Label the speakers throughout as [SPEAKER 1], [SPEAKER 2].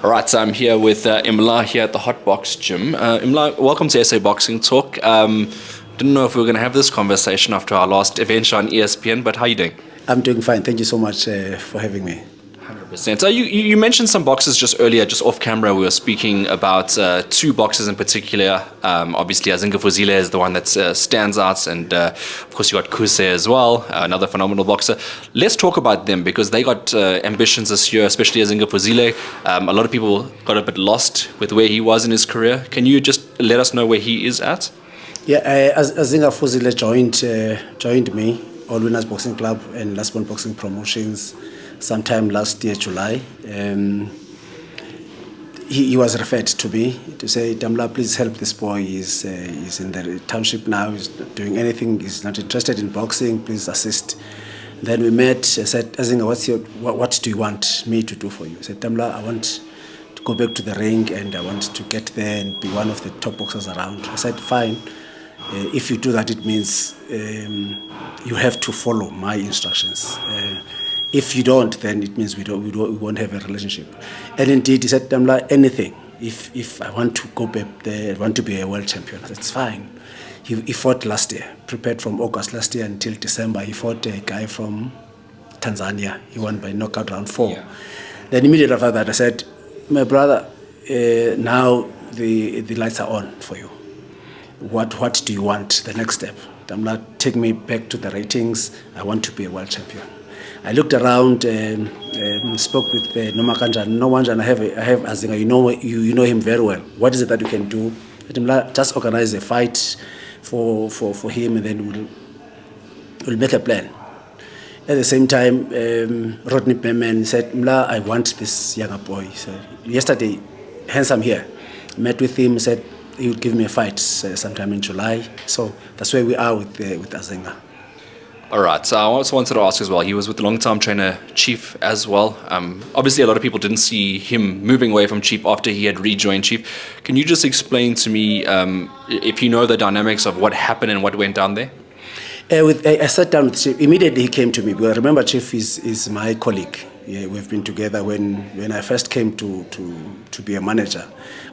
[SPEAKER 1] All right, so I'm here with Imla here at the Hot Box Gym. Imla, welcome to SA Boxing Talk. Didn't know if we were going to have this conversation after our last adventure on ESPN, but how are you doing?
[SPEAKER 2] I'm doing fine. Thank you so much for having me.
[SPEAKER 1] 100%. So you mentioned some boxes just earlier, just off camera. We were speaking about two boxes in particular. Obviously, Ainga Fuzile is the one that stands out, and of course you got Kuse as well, another phenomenal boxer. Let's talk about them because they got ambitions this year, especially Ainga Fuzile. A lot of people got a bit lost with where he was in his career. Can you just let us know where he is at?
[SPEAKER 2] Yeah, Ainga Fuzile joined me, All Winners Boxing Club and Last One Boxing Promotions sometime last year, July. He was referred to me to say, Damla, please help this boy. He's in the township now. He's not doing anything. He's not interested in boxing. Please assist. Then we met. I said, Ainga, what do you want me to do for you? I said, Damla, I want to go back to the ring and I want to get there and be one of the top boxers around. I said, fine. If you do that, it means you have to follow my instructions. If you don't, then it means we won't have a relationship. And indeed, he said, Damla, anything. If I want to go back there, I want to be a world champion, that's fine. He fought last year, prepared from August last year until December. He fought a guy from Tanzania. He won by knockout round 4. Yeah. Then immediately after that, I said, my brother, now the lights are on for you. What do you want, the next step? Damla, take me back to the ratings. I want to be a world champion. I looked around and spoke with Nomakanjan. Nomakanjan, I have Ainga. You know him very well. What is it that you can do? Just organize a fight for him, and then we'll make a plan. At the same time, Rodney Beman said, Mla, I want this younger boy. So yesterday, handsome here, met with him, said he would give me a fight sometime in July. So that's where we are with Ainga.
[SPEAKER 1] All right, so I also wanted to ask as well, he was with the long-time trainer Chief as well. Obviously, a lot of people didn't see him moving away from Chief after he had rejoined Chief. Can you just explain to me if you know the dynamics of what happened and what went down there?
[SPEAKER 2] I sat down with Chief. Immediately he came to me. Because remember, Chief is my colleague. Yeah, we've been together when I first came to be a manager.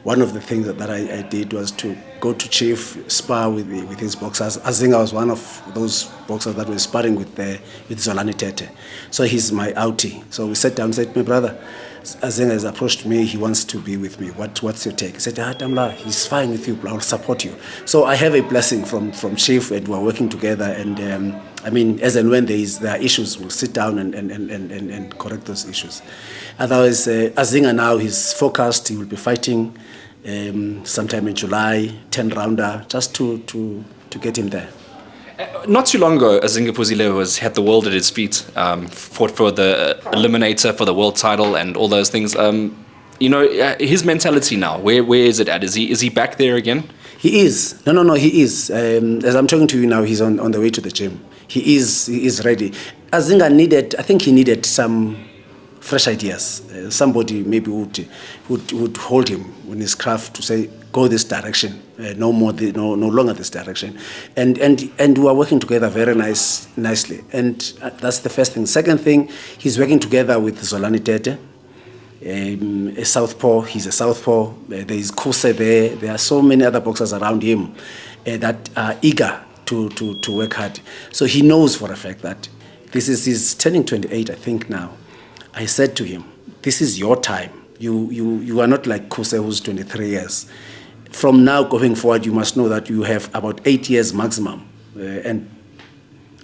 [SPEAKER 2] One of the things that I did was to go to Chief, spar with his boxers. Ainga was one of those boxers that was sparring with Zolani Tete. So he's my outie. So we sat down and said, my brother, Ainga has approached me. He wants to be with me. What's your take? He said, Damla, he's fine with you. I'll support you. So I have a blessing from Chief, and we're working together. And I mean, as and when there are issues, we'll sit down and correct those issues. Otherwise, Ainga now, he's focused. He will be fighting sometime in July, 10-rounder, just to get him there.
[SPEAKER 1] Not too long ago, Ainga Fuzile had the world at his feet, fought for the eliminator, for the world title, and all those things. His mentality now, where is it at? Is he back there again?
[SPEAKER 2] He is. No, he is. As I'm talking to you now, he's on the way to the gym. He is ready. Ainga needed some fresh ideas. Somebody maybe would hold him in his craft to say, go this direction, no longer this direction. And we are working together very nicely. And that's the first thing. Second thing, he's working together with Zolani Tete, a southpaw. He's a southpaw. There is Kuse there. There are so many other boxers around him that are eager to work hard. So he knows for a fact that he's turning 28, I think now. I said to him, this is your time. You are not like Kuse, who's 23 years. From now going forward, you must know that you have about 8 years maximum. And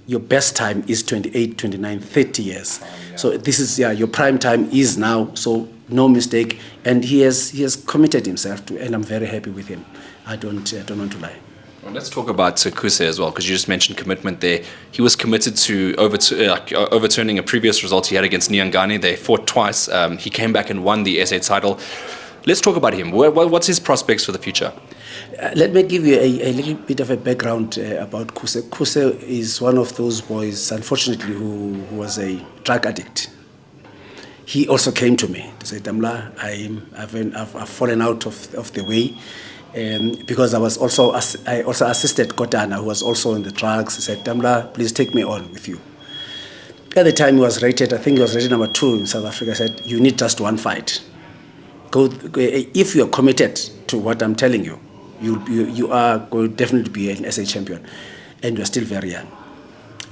[SPEAKER 2] your best time is 28, 29, 30 years. Yeah. So this is, your prime time is now. So no mistake. And he has committed himself to, and I'm very happy with him. I don't want to lie.
[SPEAKER 1] Well, let's talk about Kuse as well, because you just mentioned commitment there. He was committed to overturning a previous result he had against Nyangani. They fought twice. He came back and won the SA title. Let's talk about him. What's his prospects for the future?
[SPEAKER 2] Let me give you a little bit of a background about Kuse. Kuse is one of those boys, unfortunately, who was a drug addict. He also came to me to say, Damla, I've fallen out of the way. Because I also assisted Kotana, who was also in the drugs. He said, Damla, please take me on with you. At the time he was rated, I think he was rated number 2 in South Africa. I said, you need just one fight. if you are committed to what I'm telling you, you are going to definitely be an SA champion, and you are still very young.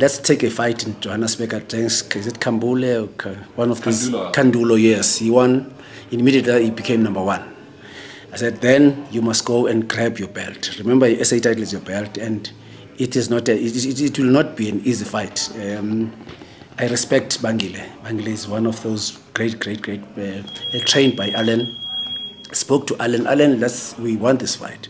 [SPEAKER 2] Let's take a fight in Johannesburg at, is it Kambule or one of these? Kandulo, yes. He won. Immediately he became number one. I said, then you must go and grab your belt. Remember, SA title is your belt, and it is not. It will not be an easy fight. I respect Bangile. Bangile is one of those great, trained by Alan. Spoke to Alan. Alan, we want this fight.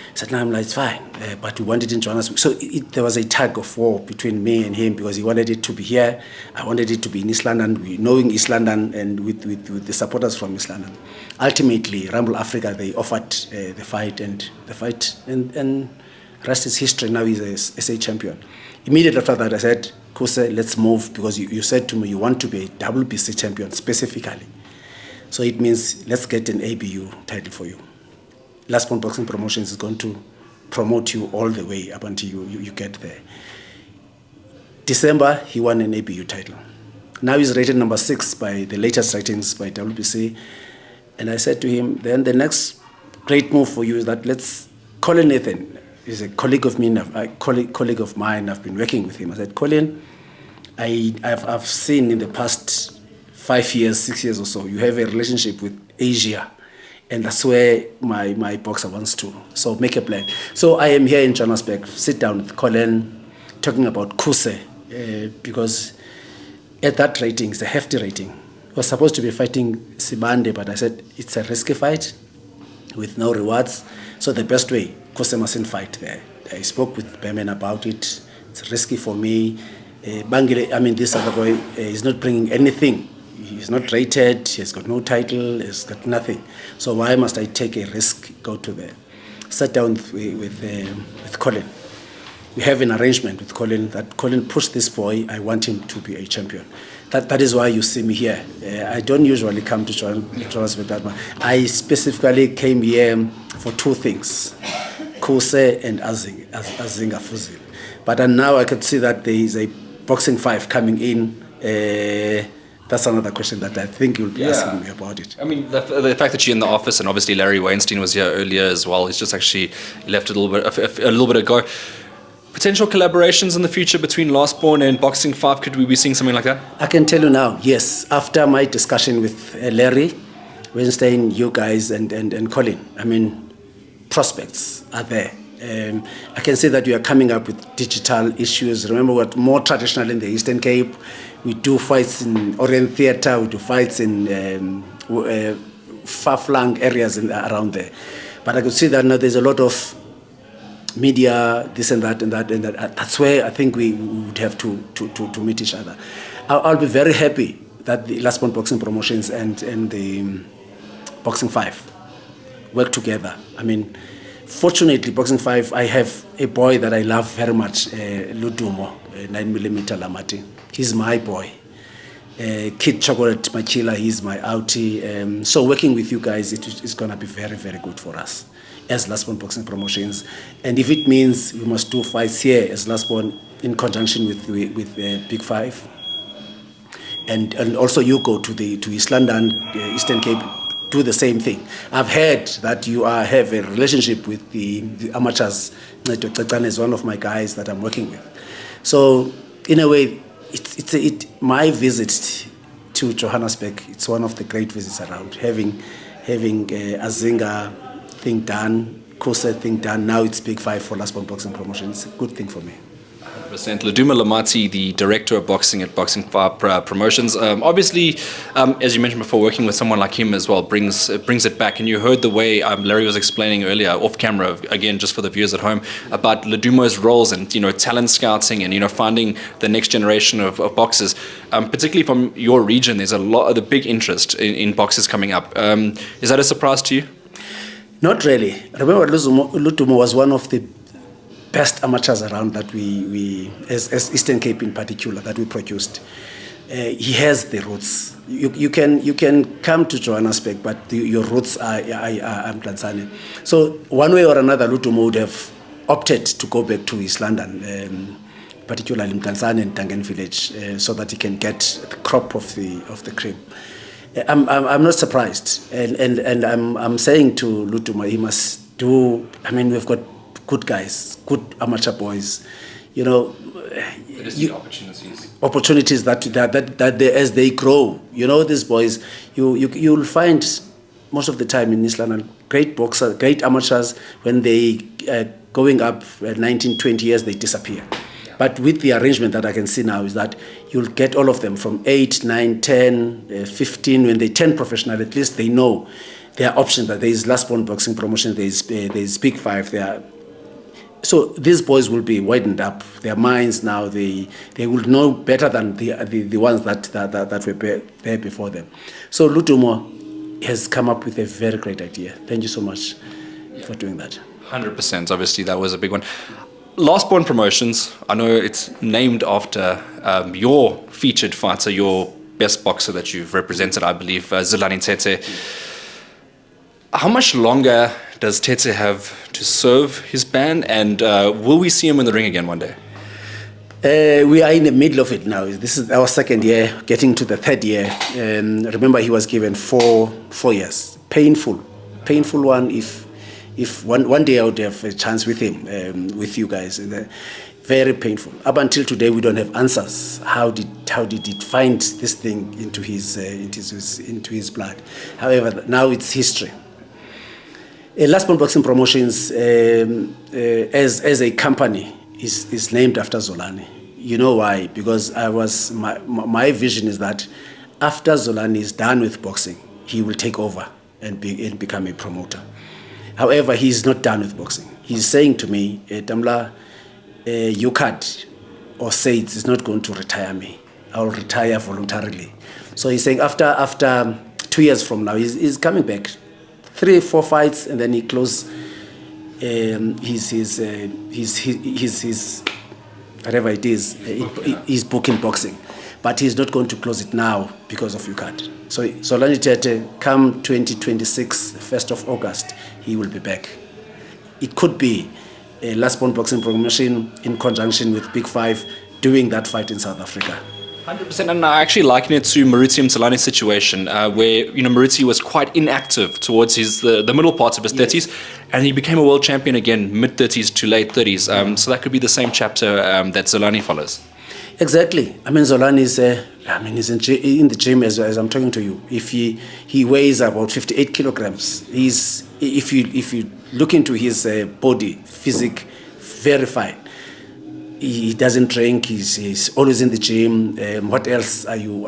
[SPEAKER 2] I said, no, I'm like, it's fine, but we want it in Johannesburg. So there was a tug of war between me and him because he wanted it to be here. I wanted it to be in East London, knowing East London and with the supporters from East London. Ultimately, Rumble Africa, they offered the fight, and rest is history. Now he's a SA champion. Immediately after that, I said, Kuse, let's move, because you said to me you want to be a WBC champion specifically. So it means let's get an ABU title for you. Last Point Boxing Promotions is going to promote you all the way up until you get there. December, he won an ABU title. Now he's rated number 6 by the latest ratings by WBC. And I said to him, then the next great move for you is that let's Colin Nathan. He's a colleague of mine. Colleague of mine. I've been working with him. I said, Colin, I've seen in the past 5 years, 6 years or so, you have a relationship with Asia. And that's where my boxer wants to. So make a plan. So I am here in Johannesburg, sit down with Colin, talking about Kuse, because at that rating, it's a hefty rating. I was supposed to be fighting Sibande, but I said it's a risky fight with no rewards. So the best way, Kuse mustn't fight there. I spoke with Bemen about it. It's risky for me. Bangile, this other boy is not bringing anything. He's not rated, he's got no title, he's got nothing. So why must I take a risk, go to there? Sat down with Colin. We have an arrangement with Colin that Colin push this boy, I want him to be a champion. That is why you see me here. I don't usually come to Johannesburg that much. I specifically came here for 2 things, Kuse and Ainga Fuzile. But now I could see that there is a boxing 5 coming in. That's another question that I think you'll be asking me about it.
[SPEAKER 1] I mean, the fact that you're in the office, and obviously Larry Weinstein was here earlier as well. He's just actually left a little bit ago. Potential collaborations in the future between Lastborn and Boxing 5. Could we be seeing something like that? I
[SPEAKER 2] can tell you now, yes. After my discussion with Larry Weinstein, you guys, and Colin, prospects are there. I can say that you are coming up with digital issues. Remember, what more traditional in the Eastern Cape. We do fights in Orient Theatre, we do fights in far-flung areas around there. But I could see that now there's a lot of media, this and that and that and that. That's where I think we would have to meet each other. I'll be very happy that the Last Point Boxing Promotions and the Boxing 5 work together. Fortunately, Boxing 5, I have a boy that I love very much, Ludumo, 9mm Lamati. He's my boy. Kid Chocolate Machila, he's my outie. So working with you guys, it's going to be very, very good for us as Last Point Boxing Promotions. And if it means we must do fights here as Last Point in conjunction with Big 5, and also you go to East London, Eastern Cape, do the same thing. I've heard that you have a relationship with the amateurs. Dr. Tsetan is one of my guys that I'm working with. So in a way, my visit to Johannesburg, it's one of the great visits around. Having Ainga thing done, Kuse thing done, now it's Big 5 for Last Point Boxing Promotion. It's a good thing for me.
[SPEAKER 1] 100%. Laduma Lamati, the director of boxing at Boxing 5 Promotions. Obviously, as you mentioned before, working with someone like him as well brings it back. And you heard the way Larry was explaining earlier, off camera, again, just for the viewers at home, about Laduma's roles and talent scouting and finding the next generation of boxers. Particularly from your region, there's a lot of the big interest in boxers coming up. Is that a surprise to you?
[SPEAKER 2] Not really. Remember, Luduma was one of the best amateurs around that we as Eastern Cape in particular, that we produced. He has the roots. You can come to Johannesburg, but your roots are Mdantsane. So one way or another, Luduma would have opted to go back to East London, particularly Mdantsane and Tangen Village, so that he can get the crop of the cream. I'm not surprised, and I'm saying to Lutuma, he must do. I mean, we've got good guys, good amateur boys, you know. Opportunities that they, as they grow, you know, these boys, you'll find most of the time in East London great boxers, great amateurs, when they going up 19, 20 years, they disappear. But with the arrangement that I can see now is that you'll get all of them from 8, 9, 10, 15. When they turn professional, at least they know there are options, that there is last born boxing promotion, there is Big Five, so these boys will be widened up. Their minds now, they will know better than the ones that were there before them. So Lutumo has come up with a very great idea. Thank you so much for doing that.
[SPEAKER 1] 100%. Obviously, that was a big one. Last Born Promotions, I know it's named after your featured fighter, your best boxer that you've represented, I believe, Zolani Tete. How much longer does Tete have to serve his ban, and will we see him in the ring again one day?
[SPEAKER 2] We are in the middle of it now. This is our second year, getting to the third year. Remember, he was given four years. Painful one. If one day I would have a chance with him, with you guys, very painful. Up until today, we don't have answers. How did it find this thing into his blood? However, now it's history. Last Born Boxing Promotions, as a company, is named after Zolani. You know why? Because my vision is that after Zolani is done with boxing, he will take over and become a promoter. However, he's not done with boxing. He's saying to me, Damla, UCAD or SAIDS is not going to retire me. I will retire voluntarily. So he's saying after 2 years from now, he's coming back. 3, 4 fights, and then he closes his whatever it is, his book in boxing. But he's not going to close it now because of UCAD. So Zolani Tete, come 2026, 1st of August, he will be back. It could be a Last Born Boxing Promotion in conjunction with Big Five doing that fight in South Africa.
[SPEAKER 1] 100%, and I actually liken it to Maruti and Zolani's situation, where Maruti was quite inactive towards the middle part of his 30s, and he became a world champion again, mid-30s to late 30s. So that could be the same chapter that Zolani follows.
[SPEAKER 2] Exactly. I mean, Zolani is he's in the gym as I'm talking to you. If he weighs about 58 kilograms, if you look into his body, physique, very fine. He doesn't drink. He's always in the gym. What else are you?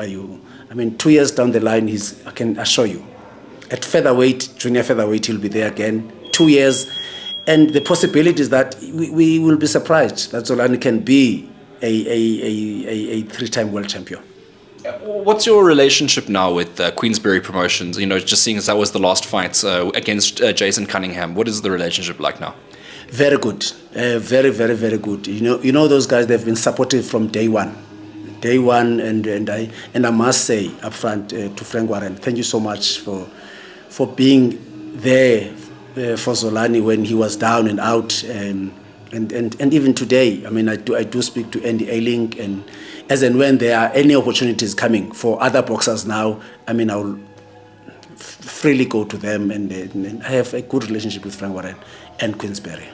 [SPEAKER 2] I mean, 2 years down the line, I can assure you, at featherweight, junior featherweight, he'll be there again. 2 years, and the possibility is that we will be surprised that Zolani can be a 3-time world champion.
[SPEAKER 1] What's your relationship now with Queensberry Promotions? Just seeing as that was the last fight against Jason Cunningham. What is the relationship like now?
[SPEAKER 2] Very good, very, very, very good. You know those guys. They've been supportive from day one, and I must say up front to Frank Warren, thank you so much for being there for Zolani when he was down and out, and even today. I mean, I do speak to Andy Ailing, and as and when there are any opportunities coming for other boxers now, I mean, I will freely go to them, and I have a good relationship with Frank Warren and Queensberry.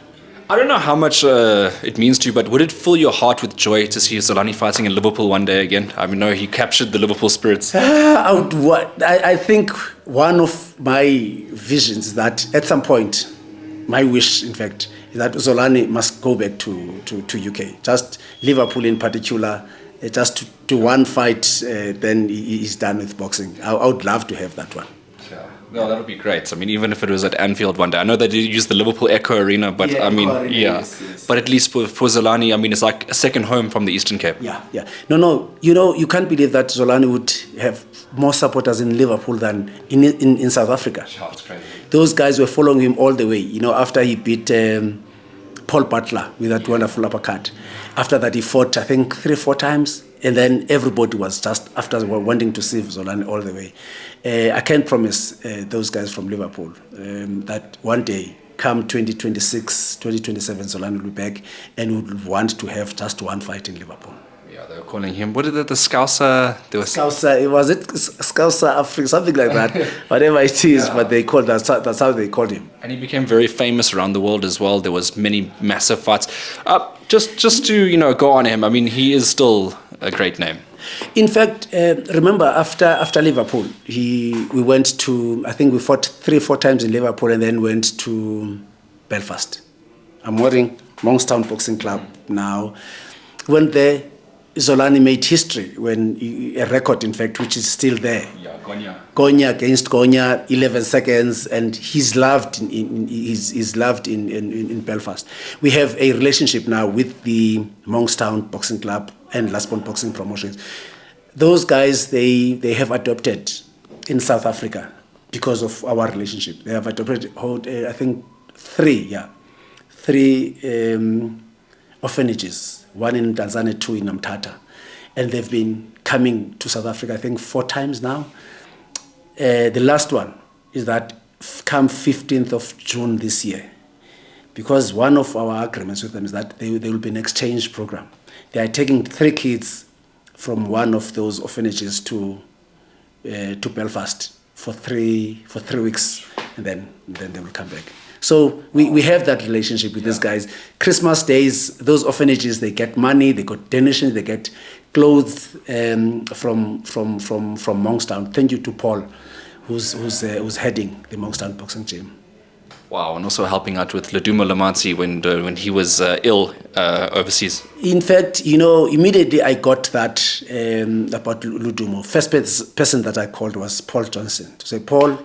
[SPEAKER 1] I don't know how much it means to you, but would it fill your heart with joy to see Zolani fighting in Liverpool one day again? I mean, no, he captured the Liverpool spirits.
[SPEAKER 2] I think one of my visions is that at some point, my wish, in fact, is that Zolani must go back to UK. Just Liverpool in particular, just to do one fight, then he's done with boxing. I would love to have that one.
[SPEAKER 1] No, that would be great. I mean, even if it was at Anfield one day. I know they did use the Liverpool Echo Arena, but
[SPEAKER 2] yeah,
[SPEAKER 1] I mean,
[SPEAKER 2] Arena, yes.
[SPEAKER 1] But at least for Zolani, I mean, it's like a second home from the Eastern Cape.
[SPEAKER 2] Yeah. No, you can't believe that Zolani would have more supporters in Liverpool than in South Africa.
[SPEAKER 1] Oh, it's crazy.
[SPEAKER 2] Those guys were following him all the way. After he beat Paul Butler with that wonderful uppercut. After that, he fought, I think, 3-4 times. And then everybody was just after wanting to see Zolani all the way. I can promise those guys from Liverpool that one day, come 2026, 2027, Zolani will be back and would want to have just one fight in Liverpool.
[SPEAKER 1] Yeah, they were calling him, what is it, the Scouser? There was
[SPEAKER 2] Scouser, was it Scouser Africa, something like that, whatever it is, but they called, that's how they called him.
[SPEAKER 1] And he became very famous around the world as well. There was many massive fights. Just to go on him, I mean, he is still a great name.
[SPEAKER 2] In fact, remember after Liverpool, we went to, I think we fought 3-4 times in Liverpool and then went to Belfast. I'm wearing Monkstown Boxing Club now. Went there, Zolani made history a record, in fact, which is still there.
[SPEAKER 1] Yeah, Gonya.
[SPEAKER 2] Gonya against Gonya, 11 seconds, and he's loved in Belfast. We have a relationship now with the Monkstown Boxing Club and Lasbon Boxing Promotions. Those guys, they have adopted in South Africa because of our relationship. They have adopted, I think, three orphanages, one in Tanzania, 2 in Mthatha. And they've been coming to South Africa, I think, 4 times now. The last one is that come 15th of June this year, because one of our agreements with them is that there will be an exchange program. They are taking 3 kids from one of those orphanages to Belfast for 3 weeks, and then they will come back. So we have that relationship with these guys. Christmas days, those orphanages, they get money, they get donations, they get clothes from Monkstown. Thank you to Paul, who's heading the Monkstown Boxing Gym.
[SPEAKER 1] Wow, and also helping out with Leduma Lamati when he was ill overseas.
[SPEAKER 2] In fact, immediately I got that about Ludumo. First person that I called was Paul Johnson to say, Paul,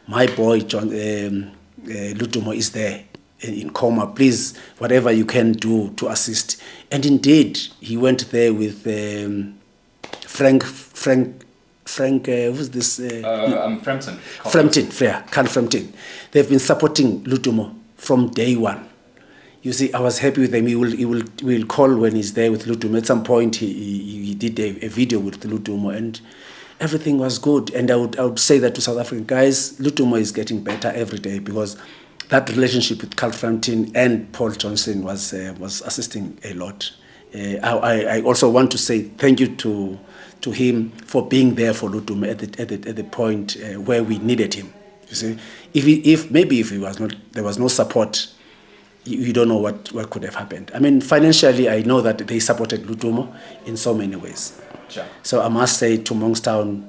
[SPEAKER 2] my boy Ludumo is there in coma. Please, whatever you can do to assist. And indeed, he went there with Frank. Who's this?
[SPEAKER 1] Frampton.
[SPEAKER 2] Carl Frampton. They've been supporting Ludumo from day one. You see, I was happy with them. He will call when he's there with Ludumo. At some point, he did a video with Ludumo, and everything was good. And I would say that to South African guys, Ludumo is getting better every day, because that relationship with Carl Frampton and Paul Johnson was assisting a lot. I also want to say thank you to him for being there for Ludumo at the point where we needed him. You see, if he was not, there was no support, you don't know what could have happened. I mean, financially, I know that they supported Ludumo in so many ways.
[SPEAKER 1] Sure.
[SPEAKER 2] So I must say to Monkstown,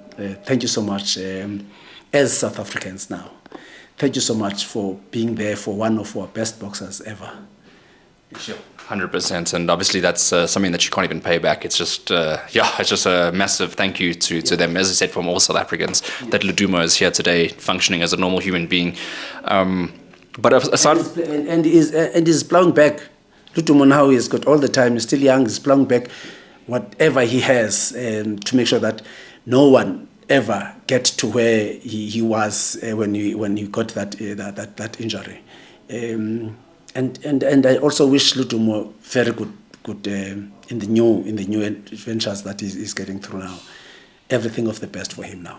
[SPEAKER 2] thank you so much. As South Africans now, thank you so much for being there for one of our best boxers ever.
[SPEAKER 1] Sure. 100%, and obviously that's something that you can't even pay back. It's just, it's just a massive thank you to them, as I said, from all South Africans, that Ludumo is here today, functioning as a normal human being. But aside,
[SPEAKER 2] and is plowing back. Ludumo now has got all the time. He's still young. He's plowing back whatever he has to make sure that no one ever gets to where he was when he got that injury. And I also wish Ludumo very good in the new adventures that he's getting through now. Everything of the best for him now.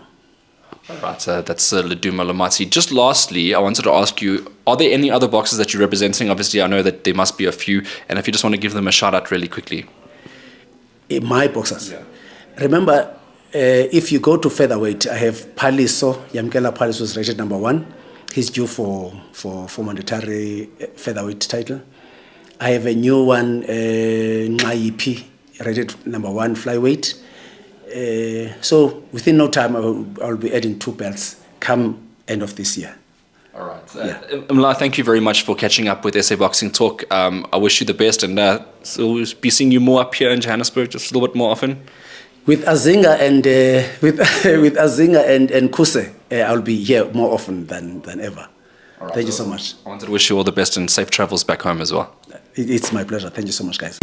[SPEAKER 1] Right, that's Leduma Lamati. Just lastly, I wanted to ask you, are there any other boxers that you're representing? Obviously, I know that there must be a few, and if you just want to give them a shout out really quickly.
[SPEAKER 2] My boxers. Yeah. Remember, if you go to featherweight, I have Paliso, Yamkela Paliso was rated number 1. He's due for mandatory featherweight title. I have a new one, Ngaipi, rated number 1 flyweight. So within no time, I'll be adding 2 belts come end of this year.
[SPEAKER 1] All right. Mla, thank you very much for catching up with SA Boxing Talk. I wish you the best, and so we'll be seeing you more up here in Johannesburg just a little bit more often.
[SPEAKER 2] With Ainga and with Ainga and Kuse, I'll be here more often than ever. Right, thank you so much.
[SPEAKER 1] I wanted to wish you all the best and safe travels back home as well.
[SPEAKER 2] It's my pleasure. Thank you so much, guys.